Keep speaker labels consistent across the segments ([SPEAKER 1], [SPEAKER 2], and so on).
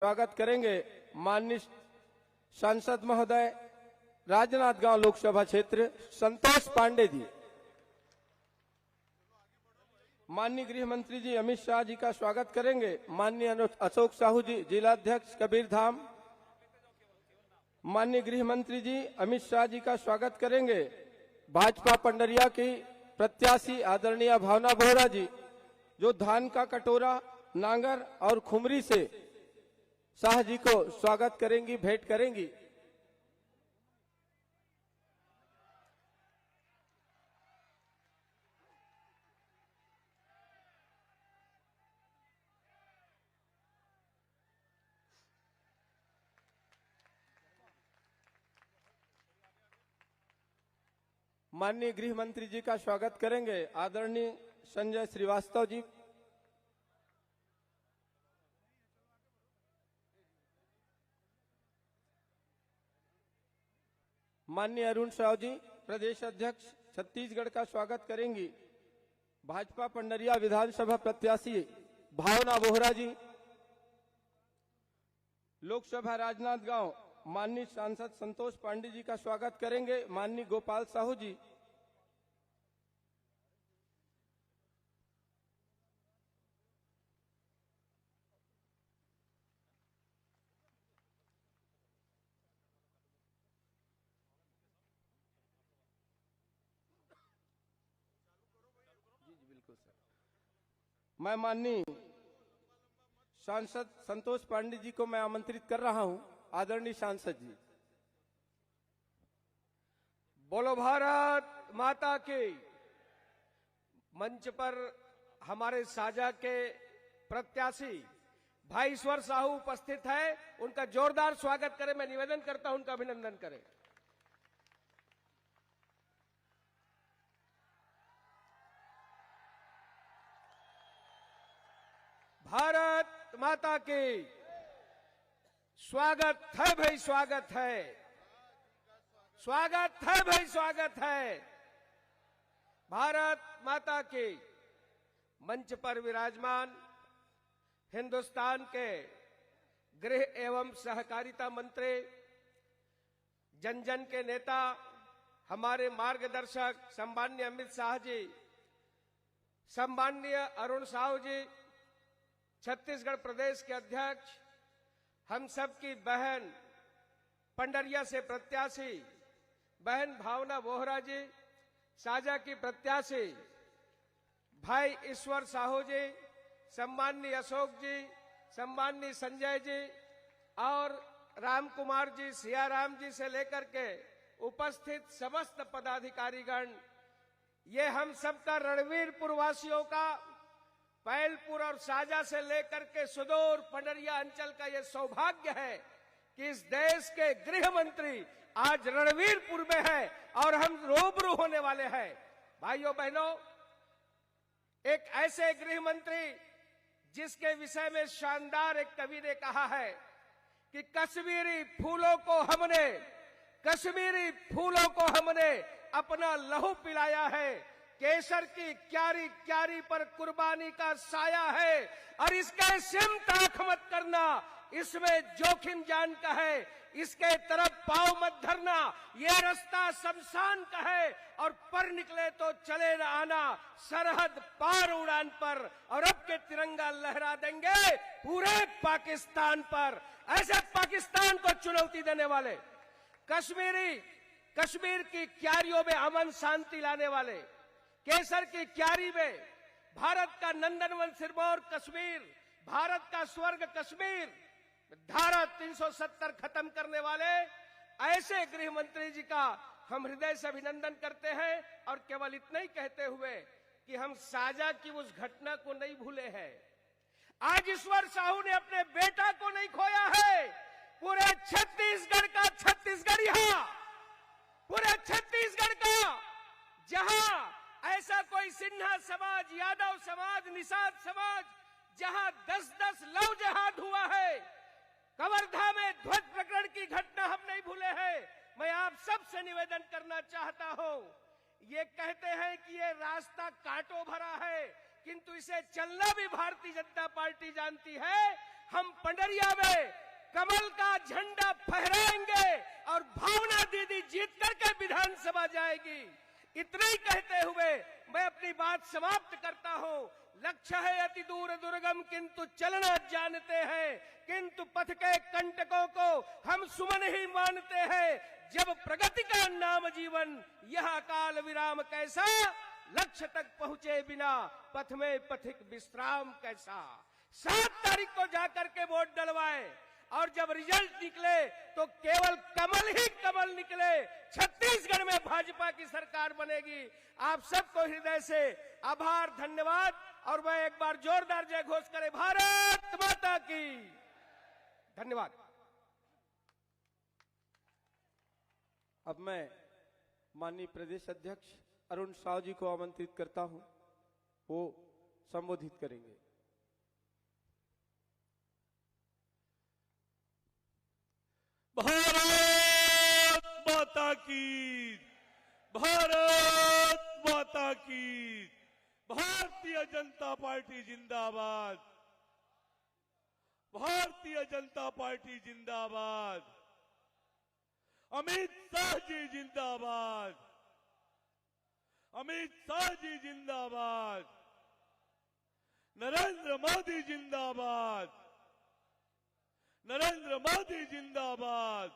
[SPEAKER 1] स्वागत करेंगे माननीय सांसद महोदय राजनांदगांव लोकसभा क्षेत्र संतोष पांडे जी। माननीय गृह मंत्री जी अमित शाह जी का स्वागत करेंगे माननीय अशोक साहू जी जिलाध्यक्ष कबीरधाम। माननीय गृह मंत्री जी अमित शाह जी का स्वागत करेंगे भाजपा पंडरिया की प्रत्याशी आदरणीय भावना बोहरा जी, जो धान का कटोरा नांगर और खुमरी से शाह जी को स्वागत करेंगी, भेंट करेंगी। माननीय गृह मंत्री जी का स्वागत करेंगे आदरणीय संजय श्रीवास्तव जी। माननीय अरुण साहू जी प्रदेश अध्यक्ष छत्तीसगढ़ का स्वागत करेंगी भाजपा पंडरिया विधानसभा प्रत्याशी भावना बोहरा जी। लोकसभा राजनांदगांव माननीय सांसद संतोष पांडे जी का स्वागत करेंगे माननीय गोपाल साहू जी। मैं माननीय सांसद संतोष पांडे जी को मैं आमंत्रित कर रहा हूं। आदरणीय सांसद जी।
[SPEAKER 2] बोलो भारत माता की। मंच पर हमारे साझा के प्रत्याशी भाई ईश्वर साहू उपस्थित है, उनका जोरदार स्वागत करें। मैं निवेदन करता हूं उनका अभिनंदन करें। भारत माता की। स्वागत है भाई, स्वागत है, स्वागत है भाई, स्वागत है। भारत माता की। मंच पर विराजमान हिंदुस्तान के गृह एवं सहकारिता मंत्री, जन जन के नेता, हमारे मार्गदर्शक सम्माननीय अमित शाह जी, सम्माननीय अरुण साहू जी, छत्तीसगढ़ प्रदेश के अध्यक्ष, हम सब की बहन पंडरिया से प्रत्याशी बहन भावना बोहरा जी, साझा की प्रत्याशी भाई ईश्वर साहू जी, सम्माननीय अशोक जी, सम्माननीय संजय जी और राम कुमार जी, सियाराम जी से लेकर के उपस्थित समस्त पदाधिकारीगण, ये हम सबका रणवीरपुर वासियों का, पैलपुर और साजा से लेकर के सुदूर पंडरिया अंचल का यह सौभाग्य है कि इस देश के गृह मंत्री आज रणवीरपुर में है और हम रूबरू होने वाले हैं। भाइयों बहनों, एक ऐसे गृह मंत्री जिसके विषय में शानदार एक कवि ने कहा है कि कश्मीरी फूलों को हमने अपना लहू पिलाया है, केसर की क्यारी क्यारी पर कुर्बानी का साया है, और इसके सिमत आंख मत करना, इसमें जोखिम जान का है, इसके तरफ पांव मत धरना, ये रास्ता शमशान का है, और पर निकले तो चले न आना, सरहद पार उड़ान पर, और अब के तिरंगा लहरा देंगे पूरे पाकिस्तान पर। ऐसे पाकिस्तान को चुनौती देने वाले, कश्मीर की क्यारियों में अमन शांति लाने वाले, केसर की क्यारी में भारत का नंदनवन सिरमौर कश्मीर, भारत का स्वर्ग कश्मीर, धारा 370 खत्म करने वाले ऐसे गृह मंत्री जी का हम हृदय से अभिनंदन करते हैं। और केवल इतना ही कहते हुए कि हम साझा की उस घटना को नहीं भूले हैं। आज ईश्वर साहू ने अपने बेटा को नहीं खोया है, पूरे छत्तीसगढ़ का छत्तीसगढ़िया, पूरे छत्तीसगढ़ का, जहां ऐसा कोई सिन्हा समाज, यादव समाज, निषाद समाज, जहां 10-10 लव जिहाद हुआ है, कवर्धा में ध्वज प्रकरण की घटना हम नहीं भूले हैं। मैं आप सबसे निवेदन करना चाहता हूं, ये कहते हैं कि ये रास्ता कांटों भरा है, किंतु इसे चलना भी भारतीय जनता पार्टी जानती है। हम पंडरिया में कमल का झंडा फहराएंगे और भावना दीदी जीत करके विधानसभा जाएगी। इतना ही कहते हुए मैं अपनी बात समाप्त करता हूं। लक्ष्य है अति दूर दुर्गम किंतु चलना जानते हैं, किंतु पथ के कंटकों को हम सुमन ही मानते हैं। जब प्रगति का नाम जीवन, यह काल विराम कैसा, लक्ष्य तक पहुंचे बिना पथ में पथिक विश्राम कैसा। 7 तारीख को जाकर के वोट डलवाए और जब रिजल्ट निकले तो केवल कमल ही कमल निकले। छत्तीसगढ़ में भाजपा की सरकार बनेगी। आप सबको हृदय से आभार, धन्यवाद। और मैं एक बार जोरदार जय घोष करें, भारत माता की। धन्यवाद।
[SPEAKER 1] अब मैं माननीय प्रदेश अध्यक्ष अरुण साव जी को आमंत्रित करता हूं, वो संबोधित करेंगे।
[SPEAKER 3] भारत माता की, भारत माता की। भारतीय जनता पार्टी जिंदाबाद, भारतीय जनता पार्टी जिंदाबाद। अमित शाह जी जिंदाबाद, अमित शाह जी जिंदाबाद। नरेंद्र मोदी जिंदाबाद, नरेंद्र मोदी जिंदाबाद।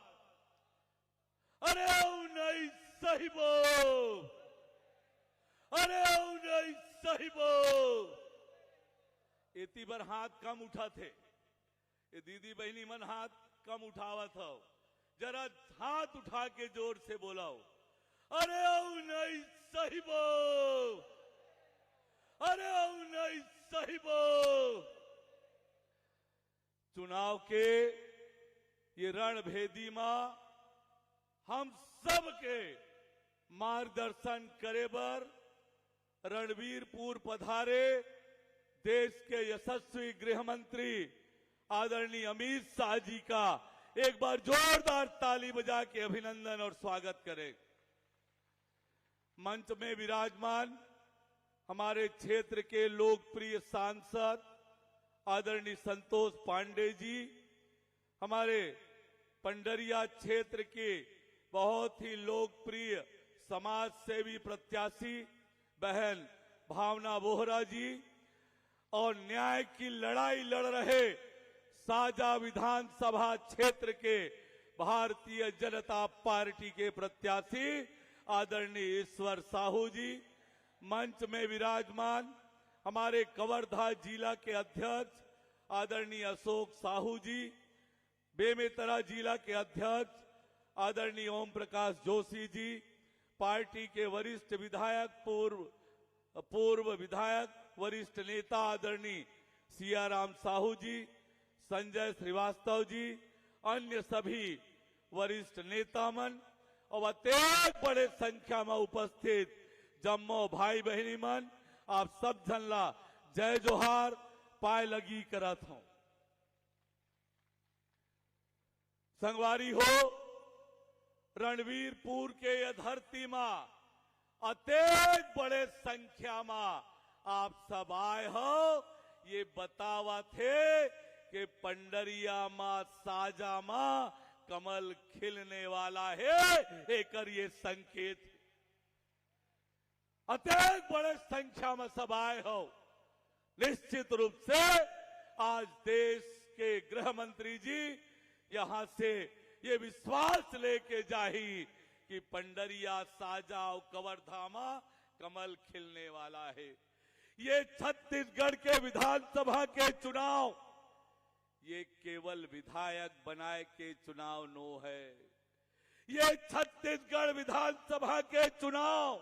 [SPEAKER 3] अरे नहीं साहिबो, अरे नहीं साहिबो। एती बार हाथ कम उठा थे, ये दीदी बहनी मन हाथ कम उठावत हो, जरा हाथ उठा के जोर से बोलाओ, अरे नहीं साहिबो, अरे नहीं साहिबो। चुनाव के ये रणभेदी में हम सब के मार्गदर्शन करे बर रणबीरपुर पधारे देश के यशस्वी गृह मंत्री आदरणीय अमित शाह जी का एक बार जोरदार ताली बजा के अभिनंदन और स्वागत करें। मंच में विराजमान हमारे क्षेत्र के लोकप्रिय सांसद आदरणीय संतोष पांडे जी, हमारे पंडरिया क्षेत्र के बहुत ही लोकप्रिय समाज सेवी प्रत्याशी बहन भावना बोहरा जी, और न्याय की लड़ाई लड़ रहे साजा विधानसभा क्षेत्र के भारतीय जनता पार्टी के प्रत्याशी आदरणीय ईश्वर साहू जी, मंच में विराजमान हमारे कवर्धा जिला के अध्यक्ष आदरणीय अशोक साहू जी, बेमेतरा जिला के अध्यक्ष आदरणीय ओम प्रकाश जोशी जी, पार्टी के वरिष्ठ विधायक पूर्व विधायक वरिष्ठ नेता आदरणीय सियाराम साहू जी, संजय श्रीवास्तव जी, अन्य सभी वरिष्ठ नेता मन और अत्यंत बड़े संख्या में उपस्थित जम्मो भाई बहनी मन, आप सब जनला जय जोहार पाए लगी करत हूं। संगवारी हो, रणबीरपुर के यह धरती में अत्यंत बड़े संख्या में आप सब आए हो। ये बतावा थे कि पंडरिया मां साजा मां कमल खिलने वाला है, एक ये संकेत। अत्यंत बड़े संख्या में सब आए हो। निश्चित रूप से आज देश के गृह मंत्री जी यहां से ये विश्वास लेके जाही कि पंडरिया साजा और कवर्धा कमल खिलने वाला है। ये छत्तीसगढ़ के विधानसभा के चुनाव ये केवल विधायक बनाए के चुनाव नो है। ये छत्तीसगढ़ विधानसभा के चुनाव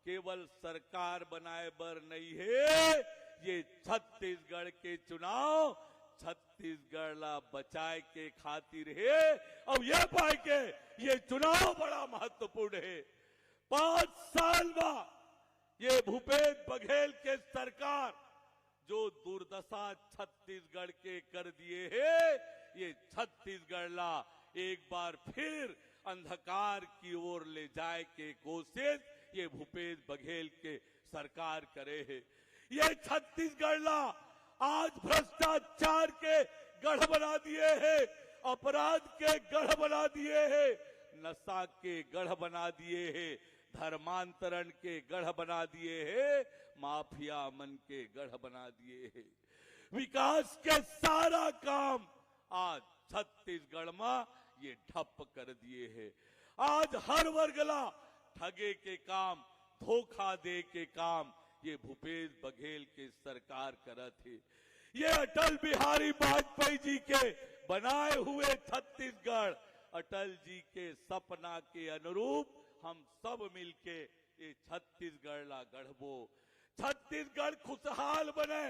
[SPEAKER 3] केवल सरकार बनाए बर नहीं है। ये छत्तीसगढ़ के चुनाव छत्तीसगढ़ ला बचाए के खातिर है। अब यह पाए के ये चुनाव बड़ा महत्वपूर्ण है। 5 साल में ये भूपेश बघेल के सरकार जो दुर्दशा छत्तीसगढ़ के कर दिए है, ये छत्तीसगढ़ ला एक बार फिर अंधकार की ओर ले जाए के कोशिश ये भूपेश बघेल के सरकार करे है। ये छत्तीसगढ़ ला आज भ्रष्टाचार के गढ़ बना दिए हैं, अपराध के गढ़ बना दिए हैं, नशा के गढ़ बना दिए हैं, धर्मांतरण के गढ़ बना दिए हैं, माफिया मन के गढ़ बना दिए हैं। विकास के सारा काम आज छत्तीसगढ़ में ये ठप कर दिए हैं। आज हर वर्गला ठगे के काम, धोखा दे के काम ये भूपेश बघेल के सरकार करत है। ये अटल बिहारी वाजपेयी जी के बनाए हुए छत्तीसगढ़, अटल जी के सपना के अनुरूप हम सब मिलके ये छत्तीसगढ़ ला गढ़बो। छत्तीसगढ़ खुशहाल बने,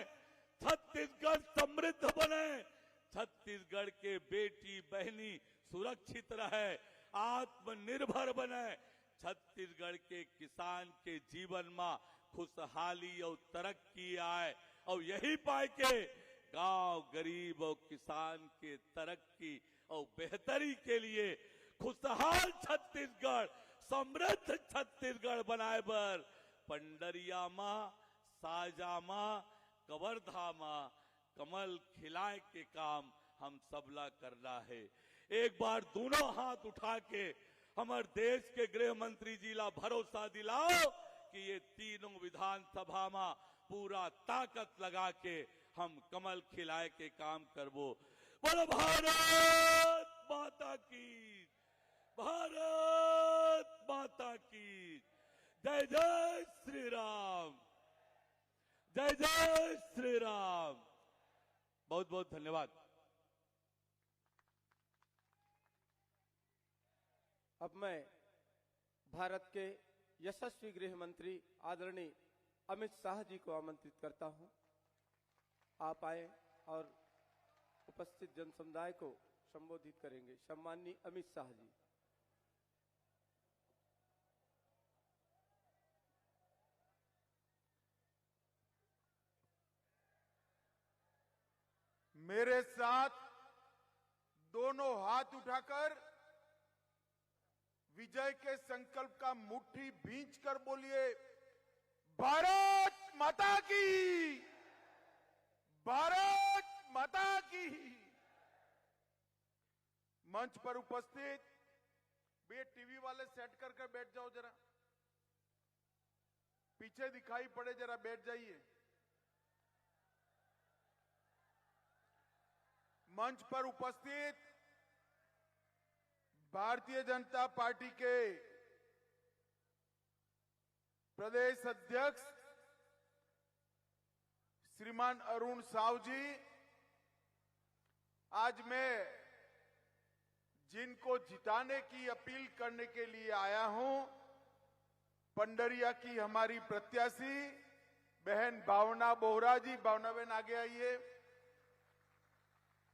[SPEAKER 3] छत्तीसगढ़ समृद्ध बने, छत्तीसगढ़ के बेटी बहनी सुरक्षित रहे, आत्मनिर्भर बने, छत्तीसगढ़ के किसान के जीवन में खुशहाली और तरक्की आए, और यही पाए के गांव गरीब और किसान के तरक्की और बेहतरी के लिए खुशहाल छत्तीसगढ़, समृद्ध छत्तीसगढ़ बनाए बर पंडरिया मां, साजा मां, कवर्धा मां कमल खिलाए के काम हम सबला करना है। एक बार दोनों हाथ उठा के हमारे देश के गृह मंत्री जी ला भरोसा दिलाओ कि ये तीनों विधानसभा में पूरा ताकत लगा के हम कमल खिलाए के काम करबो। बोलो भारत माता की, भारत माता की जय जय श्री राम, जय जय श्री राम। बहुत बहुत धन्यवाद।
[SPEAKER 1] अब मैं भारत के यशस्वी गृह मंत्री आदरणीय अमित शाह जी को आमंत्रित करता हूं। आप आए और उपस्थित जन समुदाय को संबोधित करेंगे। सम्माननीय अमित शाह जी।
[SPEAKER 4] मेरे साथ दोनों हाथ उठाकर विजय के संकल्प का मुट्ठी भींच कर बोलिए, भारत माता की, भारत माता की। मंच पर उपस्थित बे टीवी वाले सेट कर बैठ जाओ, जरा पीछे दिखाई पड़े, जरा बैठ जाइए। मंच पर उपस्थित भारतीय जनता पार्टी के प्रदेश अध्यक्ष श्रीमान अरुण साव जी, आज मैं जिनको जिताने की अपील करने के लिए आया हूं, पंडरिया की हमारी प्रत्याशी बहन भावना बोहरा जी। भावना बहन आगे आइए।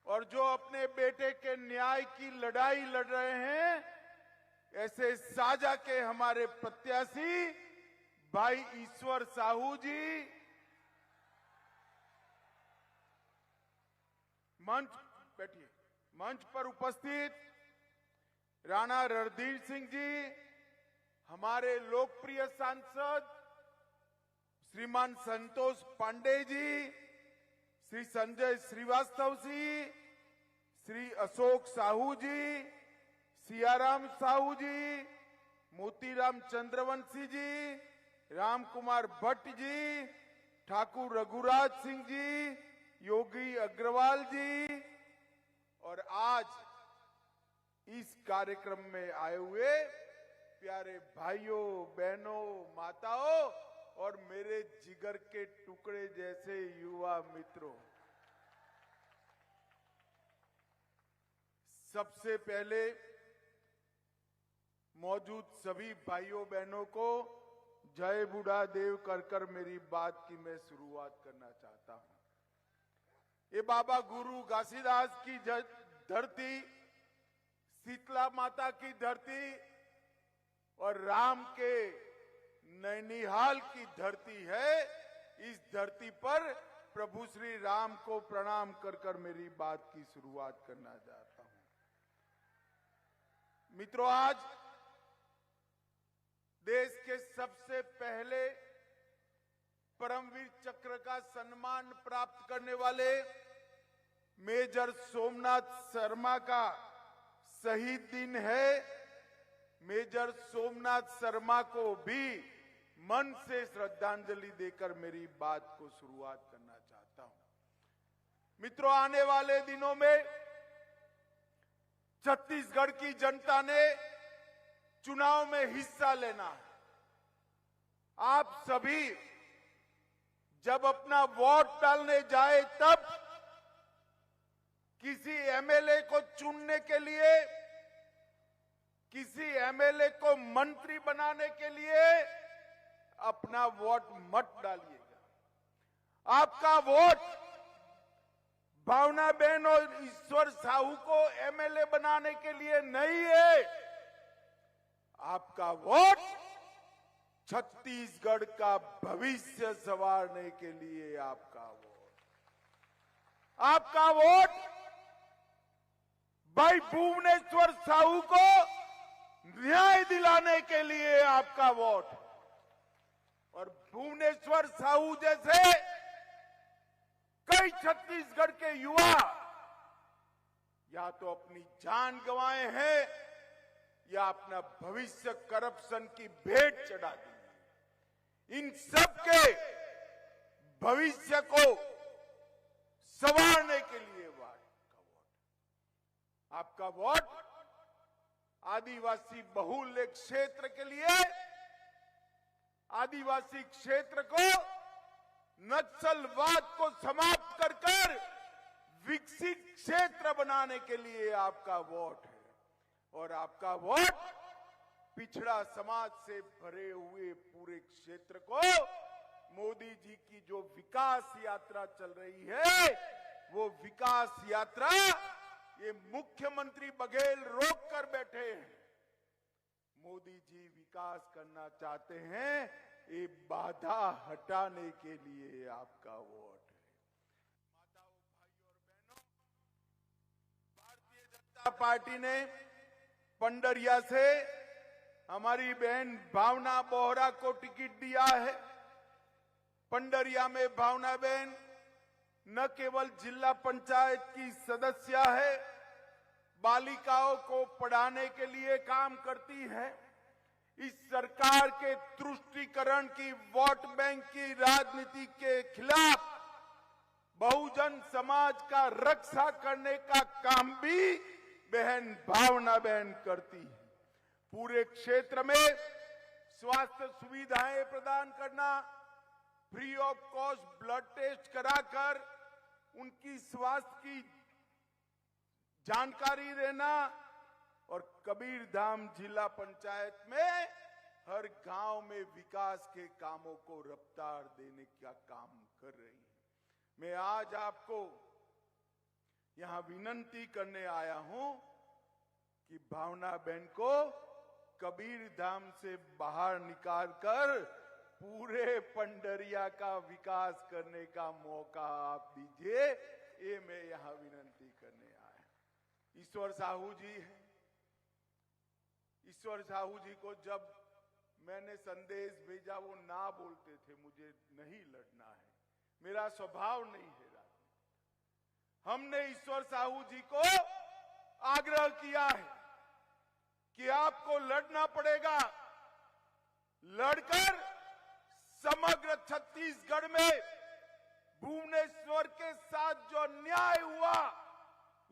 [SPEAKER 4] और जो अपने बेटे के न्याय की लड़ाई लड़ रहे हैं, ऐसे साजा के हमारे प्रत्याशी भाई ईश्वर साहू जी। मंच बैठिए। मंच पर उपस्थित राणा रणधीर सिंह जी, हमारे लोकप्रिय सांसद श्रीमान संतोष पांडे जी, श्री संजय श्रीवास्तव जी, श्री अशोक साहू जी, सियाराम साहू जी, मोतीराम चंद्रवंशी जी, राम कुमार भट्ट जी, ठाकुर रघुराज सिंह जी, योगी अग्रवाल जी, और आज इस कार्यक्रम में आए हुए प्यारे भाइयों बहनों माताओं और मेरे जिगर के टुकड़े जैसे युवा मित्रों, सबसे पहले मौजूद सभी भाइयों बहनों को जय बूढ़ा देव कर मेरी बात की मैं शुरुआत करना चाहता हूं। ये बाबा गुरु घासीदास की धरती, शीतला माता की धरती और राम के नैनीहाल की धरती है। इस धरती पर प्रभु श्री राम को प्रणाम कर मेरी बात की शुरुआत करना चाहता हूं। मित्रों, आज देश के सबसे पहले परमवीर चक्र का सम्मान प्राप्त करने वाले मेजर सोमनाथ शर्मा का शहीद दिन है। मेजर सोमनाथ शर्मा को भी मन से श्रद्धांजलि देकर मेरी बात को शुरुआत करना चाहता हूं। मित्रों, आने वाले दिनों में छत्तीसगढ़ की जनता ने चुनाव में हिस्सा लेना है। आप सभी जब अपना वोट डालने जाए तब किसी एमएलए को चुनने के लिए, किसी एमएलए को मंत्री बनाने के लिए अपना वोट मत डालिएगा। आपका वोट भावनाबेन और ईश्वर साहू को एमएलए बनाने के लिए नहीं है। आपका वोट छत्तीसगढ़ का भविष्य संवारने के लिए आपका वोट। आपका वोट भाई भुवनेश्वर साहू को न्याय दिलाने के लिए आपका वोट। और भुवनेश्वर साहू जैसे कई छत्तीसगढ़ के युवा या तो अपनी जान गंवाए हैं या अपना भविष्य करप्शन की भेंट चढ़ा दी। इन सब के भविष्य को संवारने के लिए आपका वोट आदिवासी बहुल्य क्षेत्र के लिए, आदिवासी क्षेत्र को नक्सलवाद को समाप्त कर कर विकसित क्षेत्र बनाने के लिए आपका वोट है। और आपका वोट पिछड़ा समाज से भरे हुए पूरे क्षेत्र को, मोदी जी की जो विकास यात्रा चल रही है, वो विकास यात्रा ये मुख्यमंत्री बघेल रोक कर बैठे हैं। मोदी जी विकास करना चाहते हैं, ये बाधा हटाने के लिए आपका वोट है। माताओं, भाइयों और बहनों, भारतीय जनता पार्टी ने पंडरिया से हमारी बहन भावना बोहरा को टिकट दिया है। पंडरिया में भावना बहन न केवल जिला पंचायत की सदस्य है, बालिकाओं को पढ़ाने के लिए काम करती है। इस सरकार के तुष्टीकरण की, वोट बैंक की राजनीति के खिलाफ बहुजन समाज का रक्षा करने का काम भी बहन भावना बहन करती है। पूरे क्षेत्र में स्वास्थ्य सुविधाएं प्रदान करना, free of cost blood test कराकर उनकी स्वास्थ्य की जानकारी देना और कबीरधाम जिला पंचायत में हर गांव में विकास के कामों को रफ्तार देने का काम कर रही है। मैं आज आपको यहां विनंती करने आया हूं कि भावना बहन को कबीरधाम से बाहर निकालकर पूरे पंडरिया का विकास करने का मौका आप दीजिए। ये मैं यहां विनंती करने आया। ईश्वर साहू जी है। ईश्वर साहू जी को जब मैंने संदेश भेजा, वो ना बोलते थे मुझे नहीं लड़ना है, मेरा स्वभाव नहीं है राजनीति। हमने ईश्वर साहू जी को आग्रह किया है कि आपको लड़ना पड़ेगा। लड़कर समग्र छत्तीसगढ़ में भुवनेश्वर के साथ जो न्याय हुआ,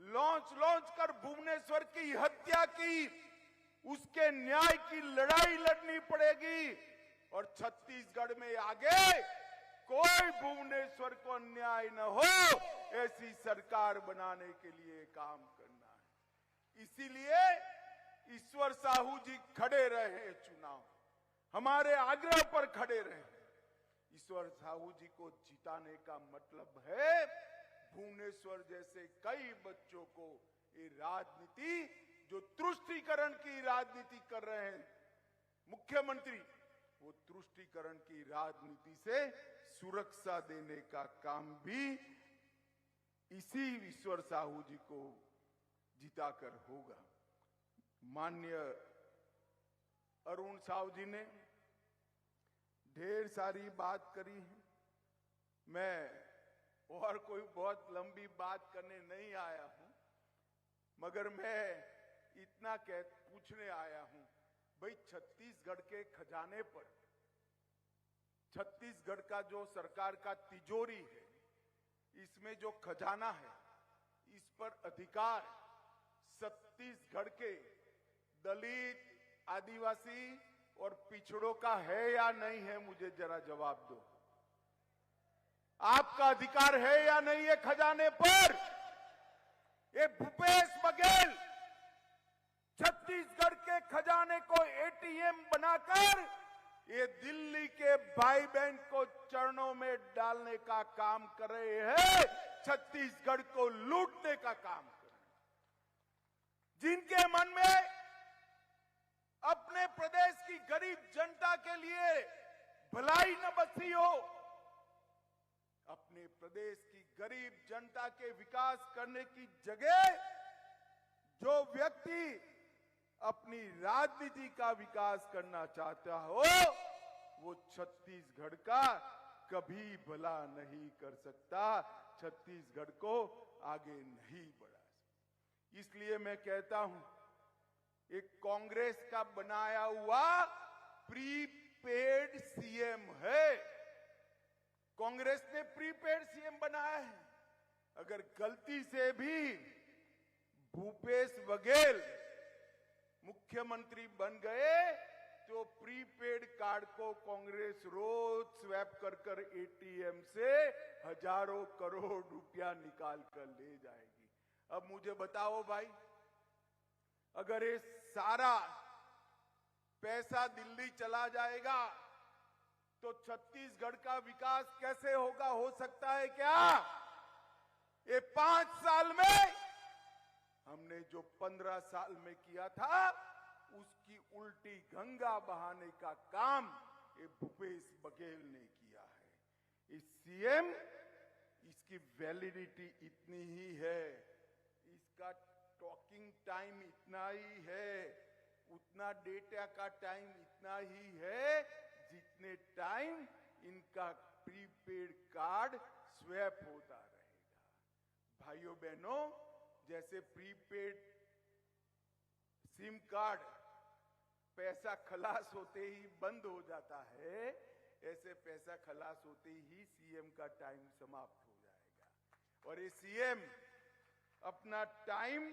[SPEAKER 4] लॉन्च कर भुवनेश्वर की हत्या की, उसके न्याय की लड़ाई लड़नी पड़ेगी। और छत्तीसगढ़ में आगे कोई भुवनेश्वर को न्याय न हो, ऐसी सरकार बनाने के लिए काम करना है। इसीलिए ईश्वर साहू जी खड़े रहे, चुनाव हमारे आग्रह पर खड़े रहे। ईश्वर साहू जी को जिताने का मतलब है भुवनेश्वर जैसे कई बच्चों को ये राजनीति, जो तुष्टीकरण की राजनीति कर रहे हैं मुख्यमंत्री, वो तुष्टीकरण की राजनीति से सुरक्षा देने का काम भी इसी ईश्वर साहू जी को जिताकर होगा। माननीय अरुण साहू जी ने ढेर सारी बात करी है। मैं और कोई बहुत लंबी बात करने नहीं आया हूं, मगर मैं इतना पूछने आया हूं, भाई छत्तीसगढ़ के खजाने पर, छत्तीसगढ़ का जो सरकार का तिजोरी है, इसमें जो खजाना है, इस पर अधिकार छत्तीसगढ़ के दलित, आदिवासी और पिछड़ों का है या नहीं है? मुझे जरा जवाब दो। आपका अधिकार है या नहीं है खजाने पर? ये भूपेश बघेल छत्तीसगढ़ के खजाने को एटीएम बनाकर ये दिल्ली के भाई बहन को चरणों में डालने का काम कर रहे हैं, छत्तीसगढ़ को लूटने का काम कर रहे हैं। जिनके मन में अपने प्रदेश की गरीब जनता के लिए भलाई न बसी हो, अपने प्रदेश की गरीब जनता के विकास करने की जगह जो व्यक्ति अपनी राजनीति का विकास करना चाहता हो, वो छत्तीसगढ़ का कभी भला नहीं कर सकता, छत्तीसगढ़ को आगे नहीं बढ़ा सकता। इसलिए मैं कहता हूं, एक कांग्रेस का बनाया हुआ प्रीपेड सीएम है, कांग्रेस ने प्रीपेड सीएम बनाया है। अगर गलती से भी भूपेश बघेल मुख्यमंत्री बन गए तो प्रीपेड कार्ड को कांग्रेस रोज स्वैप कर कर एटीएम से हजारों करोड़ रुपया निकाल कर ले जाएगी। अब मुझे बताओ भाई, अगर ये सारा पैसा दिल्ली चला जाएगा तो छत्तीसगढ़ का विकास कैसे होगा? हो सकता है क्या? ये 5 साल में हमने जो 15 साल में किया था, उसकी उल्टी गंगा बहाने का काम ये भूपेश बघेल ने किया है। इस सीएम, इसकी वैलिडिटी इतनी ही है, इसका टॉकिंग टाइम इतना ही है, उतना डेटा का टाइम इतना ही है जितने टाइम इनका प्रीपेड कार्ड स्वैप होता रहेगा। भाइयों बहनों, जैसे प्रीपेड सिम कार्ड पैसा खलास होते ही बंद हो जाता है, ऐसे पैसा खलास होते ही सीएम का टाइम समाप्त हो जाएगा। और ये सीएम अपना टाइम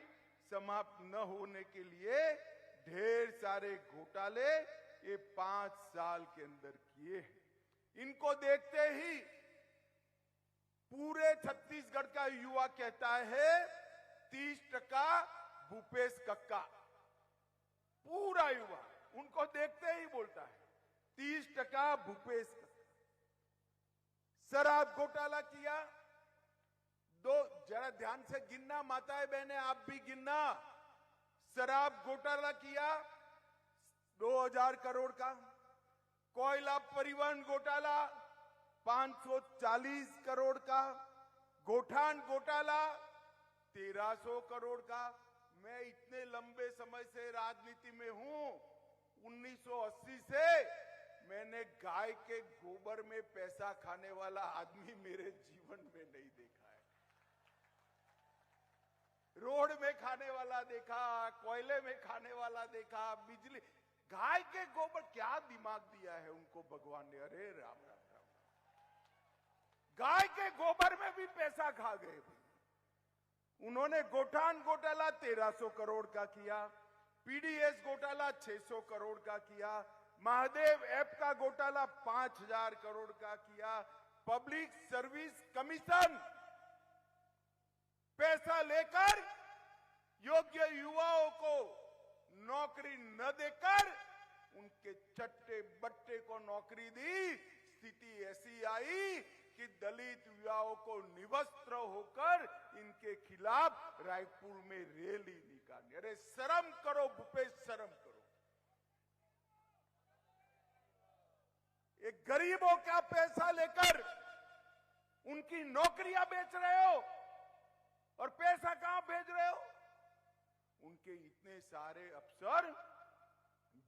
[SPEAKER 4] समाप्त न होने के लिए ढेर सारे घोटाले ये 5 साल के अंदर किए हैं। इनको देखते ही पूरे छत्तीसगढ़ का युवा कहता है 30% भूपेश कक्का। पूरा युवा उनको देखते ही बोलता है 30% भूपेश कक्का। शराब घोटाला किया, जरा ध्यान से गिनना माताएं बहनें, आप भी गिनना। शराब घोटाला किया 2000 करोड़ का, कोयला परिवहन घोटाला 540 करोड़ का, गोठान घोटाला 1300 करोड़ का। मैं इतने लंबे समय से राजनीति में हूं, 1980 से मैंने गाय के गोबर में पैसा खाने वाला आदमी मेरे जीवन में नहीं देखा है। रोड में खाने वाला देखा, कोयले में खाने वाला देखा, बिजली, गाय के गोबर, क्या दिमाग दिया है उनको भगवान ने। अरे राम राम राम, गाय के गोबर में भी पैसा खा गए। उन्होंने गोठान घोटाला 1300 करोड़ का किया, पीडीएस घोटाला 600 करोड़ का किया, महादेव ऐप का घोटाला 5000 करोड़ का किया, पब्लिक सर्विस कमीशन पैसा लेकर योग्य युवाओं को नौकरी न देकर उनके चट्टे बट्टे को नौकरी दी। स्थिति ऐसी आई कि दलित युवाओं को निवस्त्र होकर इनके खिलाफ रायपुर में रैली निकाली। अरे शर्म करो भूपेश, शर्म करो। एक गरीबों का पैसा लेकर उनकी नौकरियां बेच रहे हो और पैसा कहां भेज रहे हो? उनके इतने सारे अफसर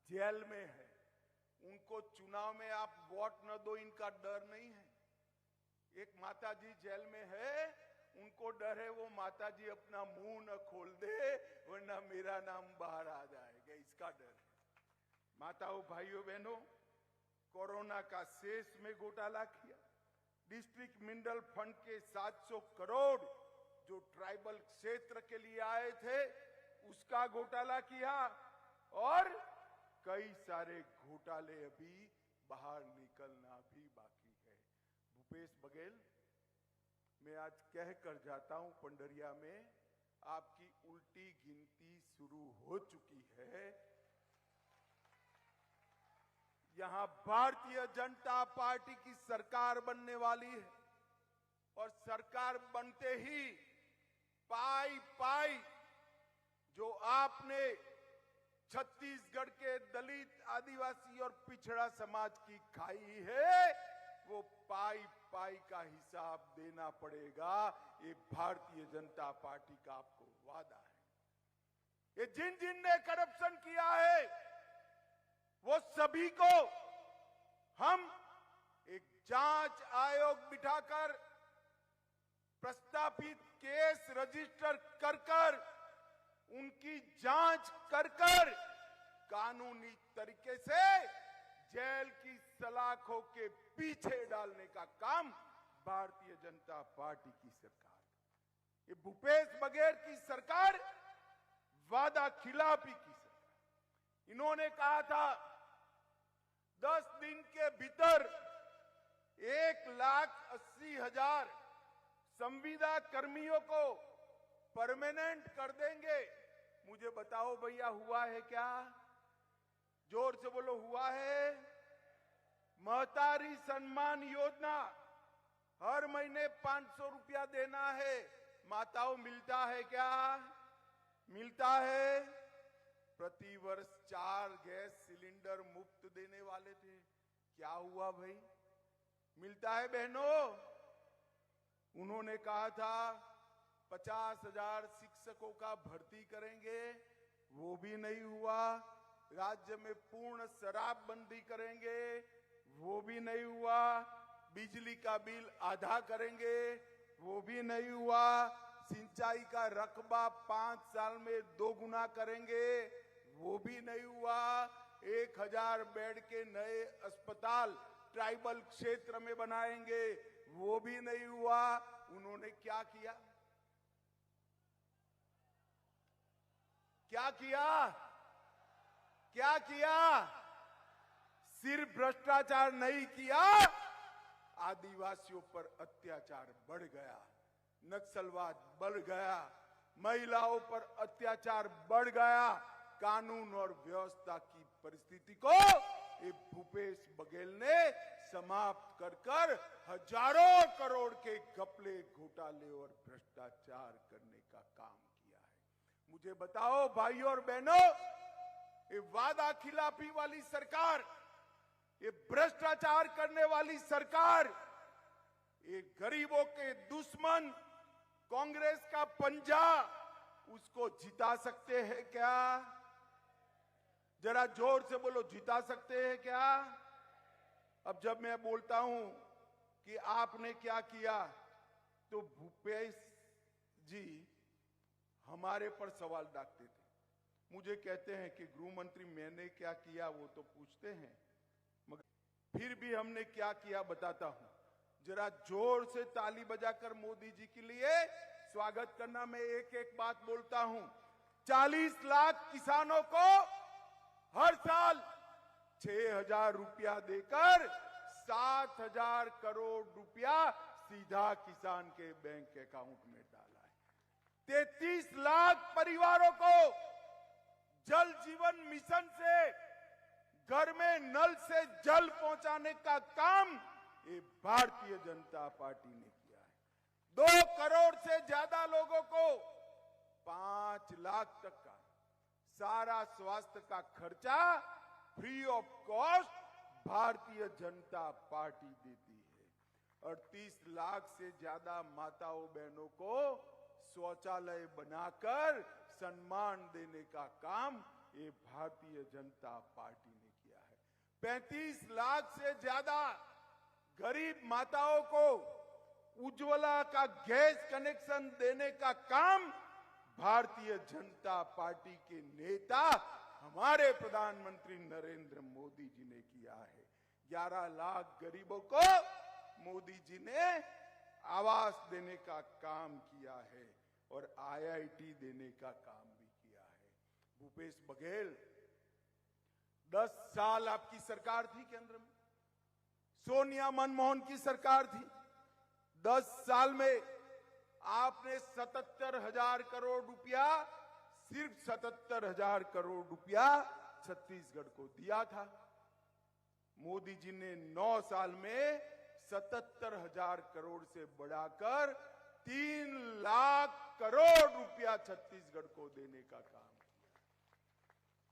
[SPEAKER 4] जेल में हैं, उनको चुनाव में आप वोट न दो, इनका डर नहीं है। एक माता जी जेल में है, उनको डर है वो माता जी अपना मुंह न खोल दे वरना मेरा नाम बाहर आ जाएगा, इसका डर है। माताओं भाइयों बहनों, कोरोना का शेष में घोटाला किया, डिस्ट्रिक्ट मिनरल फंड के 700 करोड़ जो ट्राइबल क्षेत्र के लिए आए थे उसका घोटाला किया, और कई सारे घोटाले अभी बाहर निकलना भी बाकी है। भूपेश बघेल, मैं आज कह कर जाता हूं, पंडरिया में आपकी उल्टी गिनती शुरू हो चुकी है। यहां भारतीय जनता पार्टी की सरकार बनने वाली है, और सरकार बनते ही पाई पाई जो आपने छत्तीसगढ़ के दलित, आदिवासी और पिछड़ा समाज की खाई है, वो पाई पाई का हिसाब देना पड़ेगा। ये भारतीय जनता पार्टी का आपको वादा है। ये जिन जिन ने करप्शन किया है वो सभी को हम एक जांच आयोग बिठाकर प्रस्तावित केस रजिस्टर कर उनकी जांच कर कानूनी तरीके से जेल की सलाखों के पीछे डालने का काम भारतीय जनता पार्टी की सरकार, ये भूपेश बघेल की सरकार वादा खिलाफी की सरकार। इन्होंने कहा था 10 दिन के भीतर 1,80,000 संविदा कर्मियों को परमानेंट कर देंगे। मुझे बताओ भैया, हुआ है क्या? जोर से बोलो, हुआ है? महतारी सम्मान योजना, हर महीने 500 रुपया देना है। माताओं, मिलता है क्या? मिलता है। प्रति वर्ष 4 गैस सिलेंडर मुफ्त देने वाले थे, क्या हुआ भाई? मिलता है बहनों? उन्होंने कहा था 50,000 शिक्षकों का भर्ती करेंगे, वो भी नहीं हुआ। राज्य में पूर्ण शराबबंदी करेंगे, वो भी नहीं हुआ। बिजली का बिल आधा करेंगे, वो भी नहीं हुआ। सिंचाई का रकबा 5 साल में 2 गुना करेंगे, वो भी नहीं हुआ। 1000 बेड के नए अस्पताल ट्राइबल क्षेत्र में बनाएंगे, वो भी नहीं हुआ। उन्होंने क्या किया? क्या किया? क्या किया? सिर्फ भ्रष्टाचार नहीं किया, आदिवासियों पर अत्याचार बढ़ गया, नक्सलवाद बढ़ गया, महिलाओं पर अत्याचार बढ़ गया। कानून और व्यवस्था की परिस्थिति को ये भूपेश बघेल ने समाप्त कर हजारों करोड़ के घपले, घोटाले और भ्रष्टाचार करने का काम किया है। मुझे बताओ भाइयों और बहनों, ये वादा खिलाफी वाली सरकार, ये भ्रष्टाचार करने वाली सरकार, ये गरीबों के दुश्मन कांग्रेस का पंजा, उसको जिता सकते हैं क्या? जरा जोर से बोलो, जिता सकते हैं क्या? अब जब मैं बोलता हूं कि आपने क्या किया, तो भूपेश जी हमारे पर सवाल डालते थे। मुझे कहते हैं कि गृह मंत्री मैंने क्या किया वो तो पूछते हैं, मगर फिर भी हमने क्या किया बताता हूं। जरा जोर से ताली बजाकर मोदी जी के लिए स्वागत करना। मैं एक एक बात बोलता हूं। 40 लाख किसानों को हर साल 6,000 रुपया देकर 7,000 करोड़ रुपया सीधा किसान के बैंक अकाउंट में डाला है। 33 लाख परिवारों को जल जीवन मिशन से घर में नल से जल पहुंचाने का काम ये भारतीय जनता पार्टी ने किया है। 2 करोड़ से ज्यादा लोगों को 5 लाख तक का सारा स्वास्थ्य का खर्चा free of cost Bharatiya Janata party देती है। और 30 लाख से ज्यादा माताओं बहनों को शौचालय बनाकर सम्मान देने का काम ये भारतीय जनता पार्टी ने किया है। 35 लाख से ज्यादा गरीब माताओं को उज्ज्वला का गैस कनेक्शन देने का काम भारतीय जनता पार्टी के नेता हमारे प्रधानमंत्री नरेंद्र मोदी जी ने किया है। 11 लाख गरीबों को मोदी जी ने आवास देने का काम किया है और आईआईटी देने का काम भी किया है। भूपेश बघेल, 10 साल आपकी सरकार थी केंद्र में, सोनिया मनमोहन की सरकार थी। 10 साल में आपने 77,000 करोड़ रुपया, सिर्फ 77,000 करोड़ रुपया छत्तीसगढ़ को दिया था। मोदी जी ने 9 साल में 77,000 करोड़ से बढ़ाकर 3 लाख करोड़ रुपया छत्तीसगढ़ को देने का काम किया।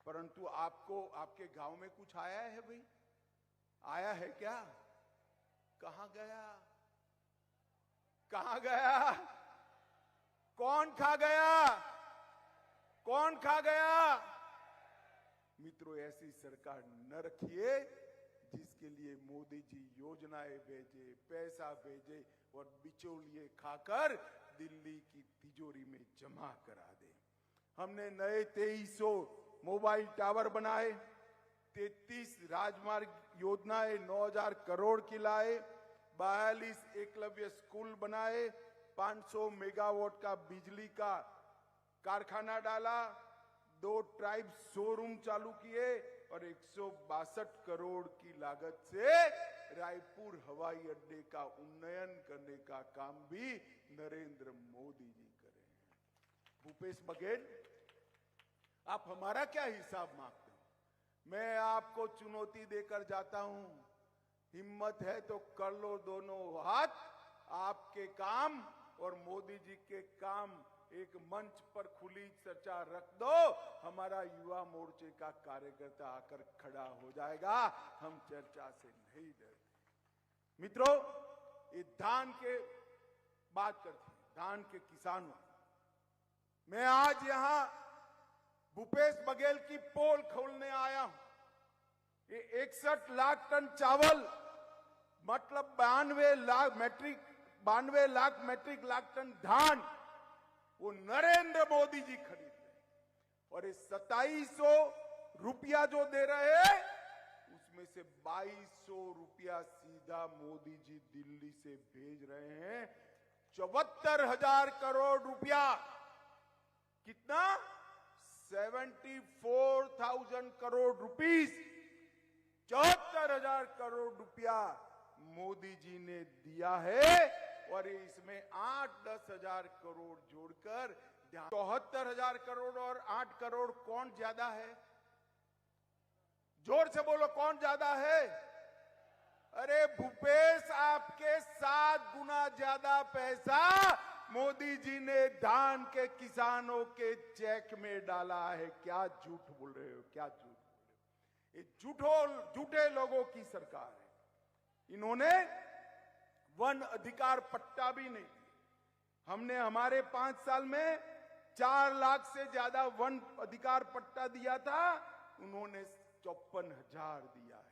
[SPEAKER 4] परंतु आपको आपके गांव में कुछ आया है भाई? आया है क्या? कहां गया? कहां गया? कौन खा गया? कौन खा गया? मित्रों, ऐसी सरकार न रखिए जिसके लिए मोदी जी योजनाएं भेजे, पैसा भेजे और बिचौलिए खाकर दिल्ली की तिजोरी में जमा करा दे। हमने नए 2300 मोबाइल टावर बनाए, 33 राजमार्ग योजनाएं 9,000 करोड़ की लाए, 42 एकलव्य स्कूल बनाए, 500 मेगावाट का बिजली का कारखाना डाला, 2 ट्राइब शोरूम चालू किए और 162 करोड़ की लागत से रायपुर हवाई अड्डे का उन्नयन करने का काम भी नरेंद्र मोदी जी करे हैं। भूपेश बघेल, आप हमारा क्या हिसाब मांगते हो? मैं आपको चुनौती देकर जाता हूं, हिम्मत है तो कर लो दोनों हाथ। आपके काम और मोदी जी के काम एक मंच पर खुली चर्चा रख दो, हमारा युवा मोर्चे का कार्यकर्ता आकर खड़ा हो जाएगा। हम चर्चा से नहीं डरते। मित्रों, ये धान के बात करते हैं, धान के किसानों। मैं आज यहां भूपेश बघेल की पोल खोलने आया हूं। ये 61 लाख टन चावल, मतलब 92 लाख मैट्रिक लाख टन धान, वो नरेंद्र मोदी जी खरीद रहे। और ये 2700 रुपया जो दे रहे हैं, उसमें से 2200 रुपया सीधा मोदी जी दिल्ली से भेज रहे हैं। 74,000 करोड़ रुपया, कितना? 74,000 करोड़ रुपीस, 74,000 करोड़ रुपया मोदी जी ने दिया है। और इसमें 8-10 हजार करोड़ जोड़कर 74,000 करोड़ और 8 करोड़ कौन ज्यादा है? जोर से बोलो, कौन ज्यादा है? अरे भूपेश, आपके 7 गुना ज्यादा पैसा मोदी जी ने धान के किसानों के चेक में डाला है। क्या झूठ बोल रहे हो? क्या झूठ बोल रहे हो? ये झूठे लोगों की सरकार है। इन्होंने वन अधिकार पट्टा भी नहीं दिया। हमने हमारे 5 साल में 4 लाख से ज्यादा वन अधिकार पट्टा दिया था, उन्होंने 54,000 दिया है।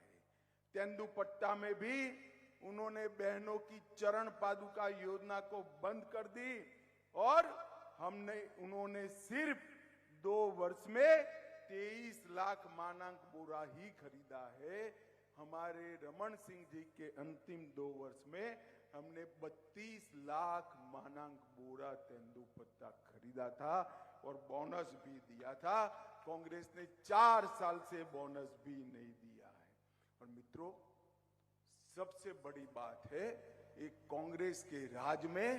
[SPEAKER 4] तेंदु पट्टा में भी उन्होंने बहनों की चरण पादुका योजना को बंद कर दी और उन्होंने सिर्फ 2 वर्ष में 23 लाख मानक बोरा ही खरीदा है। हमारे रमन सिंह जी के अंतिम 2 वर्ष में हमने 32 लाख मानक बोरा तेंदुपत्ता खरीदा था और बोनस भी दिया था। कांग्रेस ने 4 साल से बोनस भी नहीं दिया है। और मित्रों, सबसे बड़ी बात है, एक कांग्रेस के राज में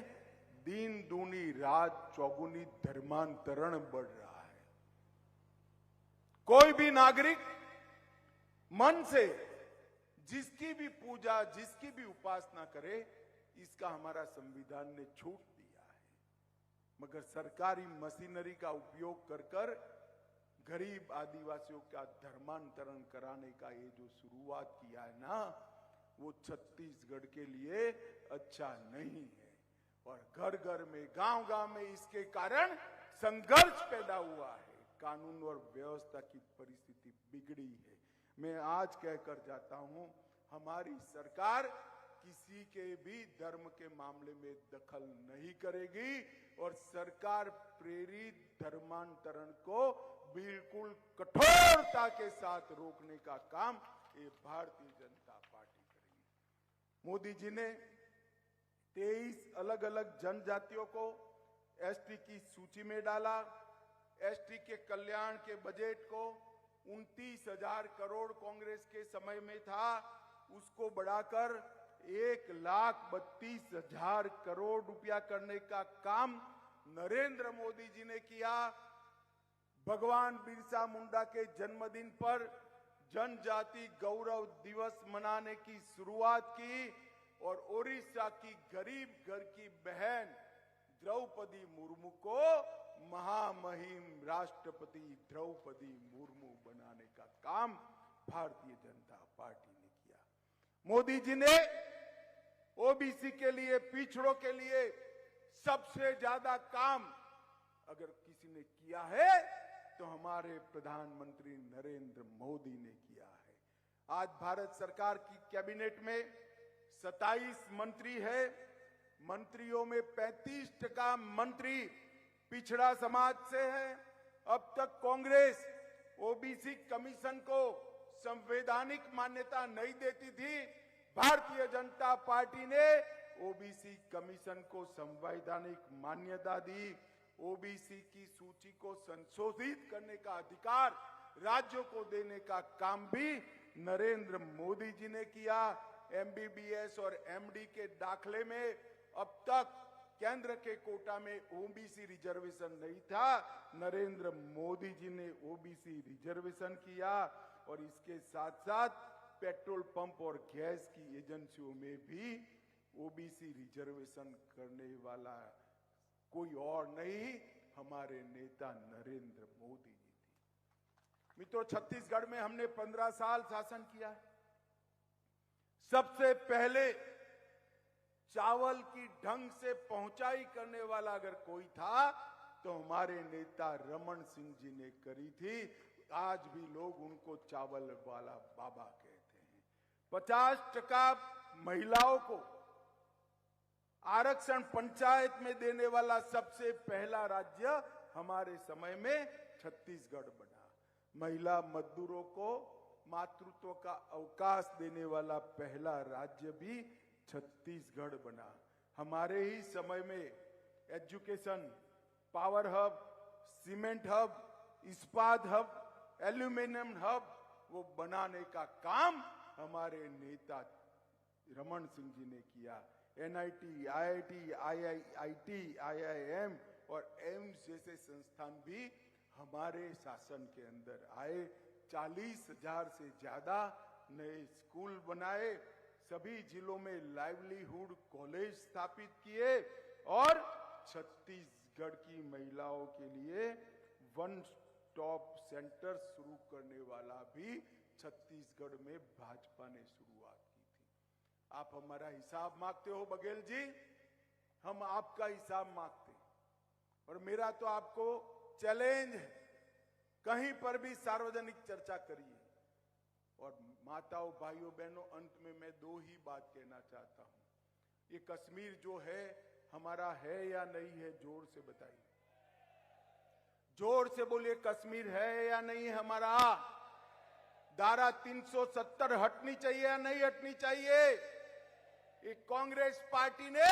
[SPEAKER 4] दिन दूनी रात चौगुनी धर्मांतरण बढ़ रहा है। कोई भी नागरिक मन से जिसकी भी पूजा, जिसकी भी उपासना करे, इसका हमारा संविधान ने छूट दिया है। मगर सरकारी मशीनरी का उपयोग कर गरीब आदिवासियों का धर्मांतरण कराने का ये जो शुरुआत किया है ना, वो छत्तीसगढ़ के लिए अच्छा नहीं है। और घर घर में, गांव गांव में इसके कारण संघर्ष पैदा हुआ है। कानून और व्यवस्था की परिस्थिति बिगड़ी है। मैं आज कहकर जाता हूं, हमारी सरकार किसी के भी धर्म के मामले में दखल नहीं करेगी और सरकार प्रेरित धर्मांतरण को बिल्कुल कठोरता के साथ रोकने का काम ये भारतीय जनता पार्टी करेगी। मोदी जी ने 23 अलग अलग जनजातियों को एसटी की सूची में डाला। एसटी के कल्याण के बजट को 29,000 करोड़ कांग्रेस के समय में था, उसको बढ़ाकर 1,32,000 करोड़ रुपया करने का काम नरेंद्र मोदी जी ने किया। भगवान बिरसा मुंडा के जन्मदिन पर जनजाति गौरव दिवस मनाने की शुरुआत की और ओडिशा की गरीब घर की बहन द्रौपदी मुर्मू को महामहिम राष्ट्रपति द्रौपदी मुर्मू बनाने का काम भारतीय जनता पार्टी ने किया। मोदी जी ने ओबीसी के लिए, पिछड़ों के लिए सबसे ज्यादा काम अगर किसी ने किया है तो हमारे प्रधानमंत्री नरेंद्र मोदी ने किया है। आज भारत सरकार की कैबिनेट में 27 मंत्री है। मंत्रियों में 35% मंत्री पिछड़ा समाज से है। अब तक कांग्रेस ओबीसी कमीशन को संवैधानिक मान्यता नहीं देती थी। भारतीय जनता पार्टी ने ओबीसी कमीशन को संवैधानिक मान्यता दी। ओबीसी की सूची को संशोधित करने का अधिकार राज्यों को देने का काम भी नरेंद्र मोदी जी ने किया। एमबीबीएस और एमडी के दाखले में अब तक केंद्र के कोटा में ओबीसी रिजर्वेशन नहीं था, नरेंद्र मोदी जी ने ओबीसी रिजर्वेशन किया। और इसके साथ साथ पेट्रोल पंप और गैस की एजेंसियों में भी ओबीसी रिजर्वेशन करने वाला कोई और नहीं, हमारे नेता नरेंद्र मोदी जी थे। मित्रों, छत्तीसगढ़ में हमने 15 साल शासन किया है। सबसे पहले चावल की ढंग से पहुंचाई करने वाला अगर कोई था तो हमारे नेता रमन सिंह जी ने करी थी। आज भी लोग उनको चावल वाला बाबा कहते हैं। 50% महिलाओं को आरक्षण पंचायत में देने वाला सबसे पहला राज्य हमारे समय में छत्तीसगढ़ बना। महिला मजदूरों को मातृत्व का अवकाश देने वाला पहला राज्य भी छत्तीसगढ़ बना। हमारे ही समय में education, power hub, cement hub, इस्पात हब, एल्यूमिनियम हब वो बनाने का काम हमारे नेता रमन सिंह जी ने किया। एनआईटी, आईआईटी, आईआईटी, आईआईएम और एम्स जैसे संस्थान भी हमारे शासन के अंदर आए। 40,000 से ज्यादा नए स्कूल बनाए। सभी जिलों में लाइवलीहुड कॉलेज स्थापित किए और छत्तीसगढ़ की महिलाओं के लिए वन स्टॉप सेंटर शुरू करने वाला भी छत्तीसगढ़ में भाजपा ने शुरुआत की थी। आप हमारा हिसाब मांगते हो बघेल जी, हम आपका हिसाब मांगते हैं। और मेरा तो आपको चैलेंज है, कहीं पर भी सार्वजनिक चर्चा करिए। और माताओं, भाइयों, बहनों, अंत में मैं 2 ही बात कहना चाहता हूं। ये कश्मीर जो है हमारा है या नहीं है, जोर से बताइए। जोर से बोलिए, कश्मीर है या नहीं हमारा? धारा 370 हटनी चाहिए या नहीं हटनी चाहिए? एक कांग्रेस पार्टी ने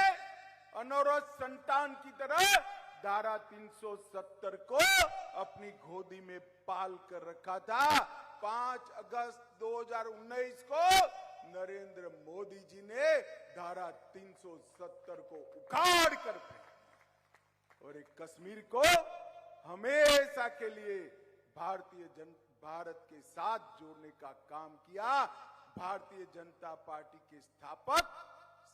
[SPEAKER 4] अनौरत संतान की तरह धारा 370 को अपनी गोदी में पाल कर रखा था। 5 अगस्त 2019 को नरेंद्र मोदी जी ने धारा 370 को उखाड़ कर फेंका और एक कश्मीर को हमेशा के लिए भारत के साथ जोड़ने का काम किया। भारतीय जनता पार्टी के स्थापक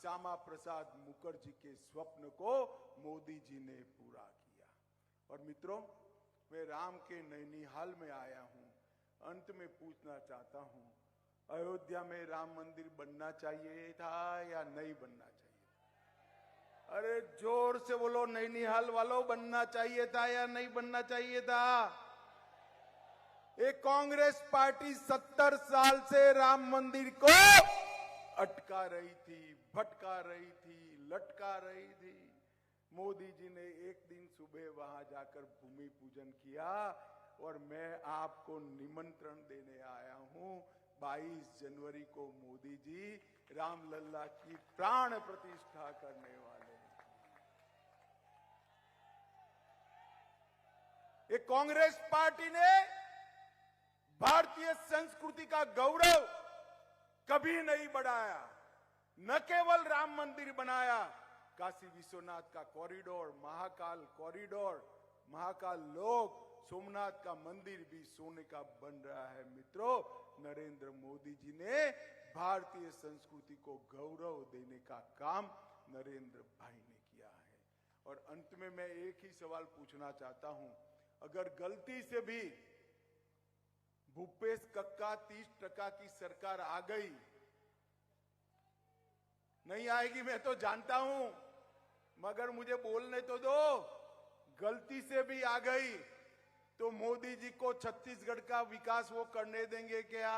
[SPEAKER 4] श्यामा प्रसाद मुखर्जी के स्वप्न को मोदी जी ने पूरा किया। और मित्रों, मैं राम के नैनीहाल में आया हूं। अंत में पूछना चाहता हूं, अयोध्या में राम मंदिर बनना चाहिए था या नहीं बनना चाहिए? अरे जोर से बोलो नैनीहाल वालों, बनना चाहिए था या नहीं बनना चाहिए था? एक कांग्रेस पार्टी 70 साल से राम मंदिर को अटका रही थी, भटका रही थी, लटका रही थी। मोदी जी ने एक दिन सुबह वहां जाकर भूमि पूजन किया और मैं आपको निमंत्रण देने आया हूं। 22 जनवरी को मोदी जी रामलला की प्राण प्रतिष्ठा करने वाले हैं। ये कांग्रेस पार्टी ने भारतीय संस्कृति का गौरव कभी नहीं बढ़ाया। न केवल राम मंदिर बनाया, काशी विश्वनाथ का कॉरिडोर, महाकाल लोक, सोमनाथ का मंदिर भी सोने का बन रहा है। मित्रों, नरेंद्र मोदी जी ने भारतीय संस्कृति को गौरव देने का काम नरेंद्र भाई ने किया है। और अंत में मैं एक ही सवाल पूछना चाहता हूं, अगर गलती से भी भूपेश कक्का 30% की सरकार आ गई, नहीं आएगी मैं तो जानता हूं, मगर मुझे बोलने तो दो, गलती से भी आ गई तो मोदी जी को छत्तीसगढ़ का विकास वो करने देंगे क्या?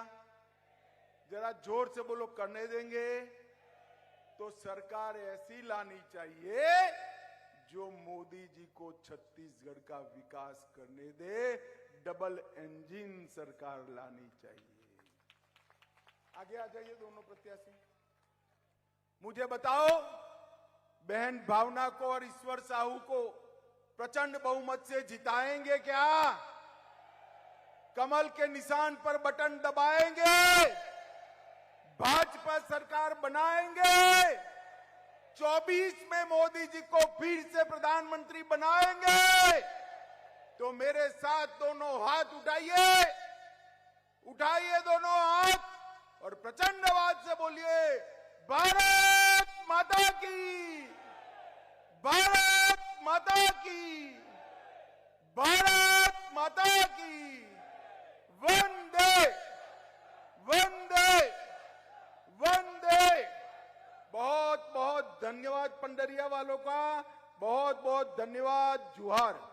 [SPEAKER 4] जरा जोर से बोलो, करने देंगे? तो सरकार ऐसी लानी चाहिए जो मोदी जी को छत्तीसगढ़ का विकास करने दे। डबल इंजन सरकार लानी चाहिए। आगे आ जाइए दोनों प्रत्याशी। मुझे बताओ, बहन भावना को और ईश्वर साहू को प्रचंड बहुमत से जिताएंगे क्या? कमल के निशान पर बटन दबाएंगे? भाजपा सरकार बनाएंगे? 24 में मोदी जी को फिर से प्रधानमंत्री बनाएंगे? तो मेरे साथ दोनों हाथ उठाइए, उठाइए दोनों हाथ और प्रचंड आवाज से बोलिए, भारत माता की, भारत माता की, भारत माता की, वंदे वंदे वंदे। बहुत बहुत धन्यवाद पंडरिया वालों का, बहुत बहुत धन्यवाद। जुहार।